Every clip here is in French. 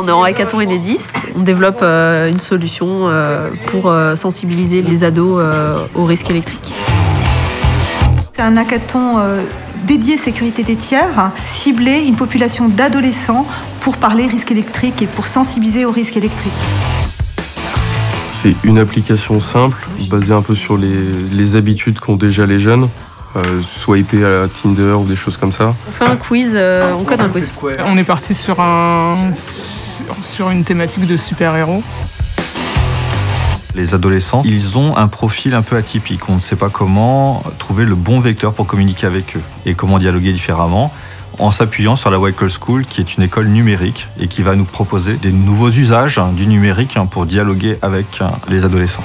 On est en hackathon Enedis, on développe une solution pour sensibiliser les ados aux risques électriques. C'est un hackathon dédié sécurité des tiers, ciblé une population d'adolescents pour parler risques électriques et pour sensibiliser aux risques électriques. C'est une application simple, basée un peu sur les habitudes qu'ont déjà les jeunes. Swiper à la Tinder ou des choses comme ça. On fait un quiz, on code un quiz. On est parti sur une thématique de super-héros. Les adolescents, ils ont un profil un peu atypique. On ne sait pas comment trouver le bon vecteur pour communiquer avec eux et comment dialoguer différemment en s'appuyant sur la White Coal School, qui est une école numérique et qui va nous proposer des nouveaux usages du numérique pour dialoguer avec les adolescents.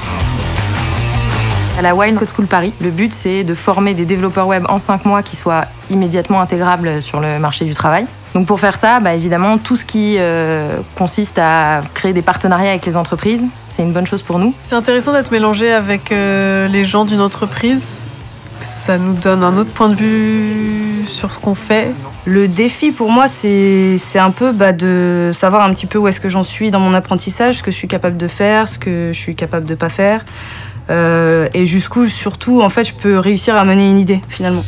À la White Coal School Paris, le but c'est de former des développeurs web en 5 mois qui soient immédiatement intégrables sur le marché du travail. Donc pour faire ça, évidemment, tout ce qui consiste à créer des partenariats avec les entreprises, c'est une bonne chose pour nous. C'est intéressant d'être mélangé avec les gens d'une entreprise. Ça nous donne un autre point de vue sur ce qu'on fait. Le défi pour moi, c'est un peu de savoir un petit peu où est-ce que j'en suis dans mon apprentissage, ce que je suis capable de faire, ce que je suis capable de pas faire. Et jusqu'où, surtout, en fait, je peux réussir à mener une idée, finalement.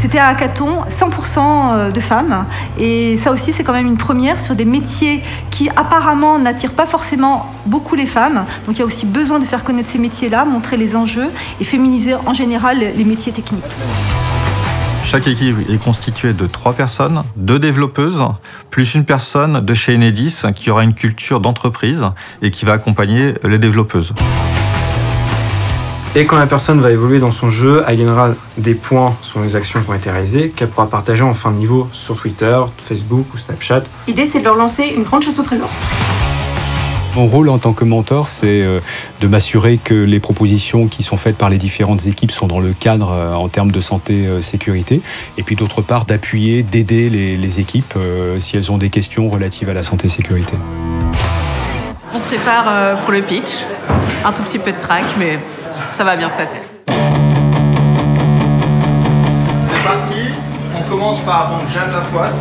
C'était un hackathon 100% de femmes. Et ça aussi, c'est quand même une première sur des métiers qui, apparemment, n'attirent pas forcément beaucoup les femmes. Donc, il y a aussi besoin de faire connaître ces métiers-là, montrer les enjeux et féminiser, en général, les métiers techniques. Chaque équipe est constituée de 3 personnes, 2 développeuses, plus une personne de chez Enedis qui aura une culture d'entreprise et qui va accompagner les développeuses. Et quand la personne va évoluer dans son jeu, elle gagnera des points sur les actions qui ont été réalisées, qu'elle pourra partager en fin de niveau sur Twitter, Facebook ou Snapchat. L'idée, c'est de leur lancer une grande chasse au trésor. Mon rôle en tant que mentor, c'est de m'assurer que les propositions qui sont faites par les différentes équipes sont dans le cadre en termes de santé-sécurité. Et puis d'autre part, d'appuyer, d'aider les équipes si elles ont des questions relatives à la santé-sécurité. On se prépare pour le pitch. Un tout petit peu de trac, mais ça va bien se passer. C'est parti. On commence par Jeanne Lafoisse.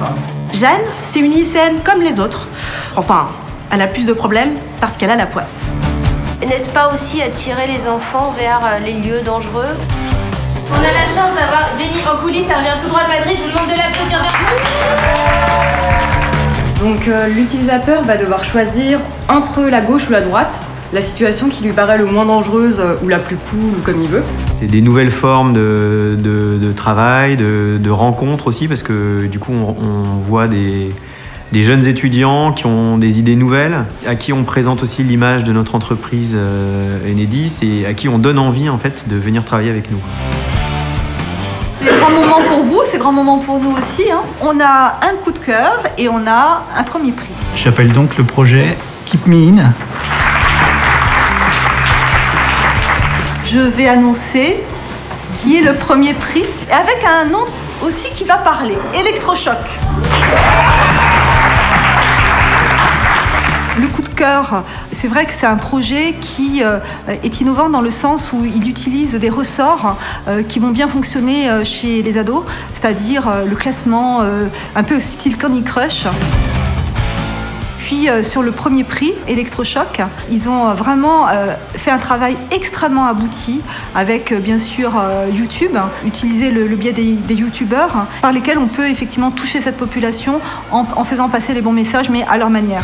Jeanne, c'est une lycéenne comme les autres. Enfin, elle a plus de problèmes parce qu'elle a la poisse. N'est-ce pas aussi attirer les enfants vers les lieux dangereux? On a la chance d'avoir Jenny en coulisses, elle revient tout droit de Madrid, je vous demande de l'applaudir vers nous. Donc l'utilisateur va devoir choisir entre la gauche ou la droite, la situation qui lui paraît le moins dangereuse ou la plus cool ou comme il veut. C'est des nouvelles formes de travail, de rencontres aussi, parce que du coup on voit des jeunes étudiants qui ont des idées nouvelles, à qui on présente aussi l'image de notre entreprise Enedis et à qui on donne envie en fait de venir travailler avec nous. C'est grand moment pour vous, c'est grand moment pour nous aussi. On a un coup de cœur et on a un premier prix. J'appelle donc le projet Keep Me In. Je vais annoncer qui est le premier prix, et avec un nom aussi qui va parler, Electrochoc. Le coup de cœur, c'est vrai que c'est un projet qui est innovant dans le sens où il utilise des ressorts qui vont bien fonctionner chez les ados, c'est-à-dire le classement un peu au style Candy Crush. Puis sur le premier prix, Electrochoc, ils ont vraiment fait un travail extrêmement abouti avec bien sûr YouTube, utiliser le biais des youtubeurs par lesquels on peut effectivement toucher cette population en faisant passer les bons messages mais à leur manière.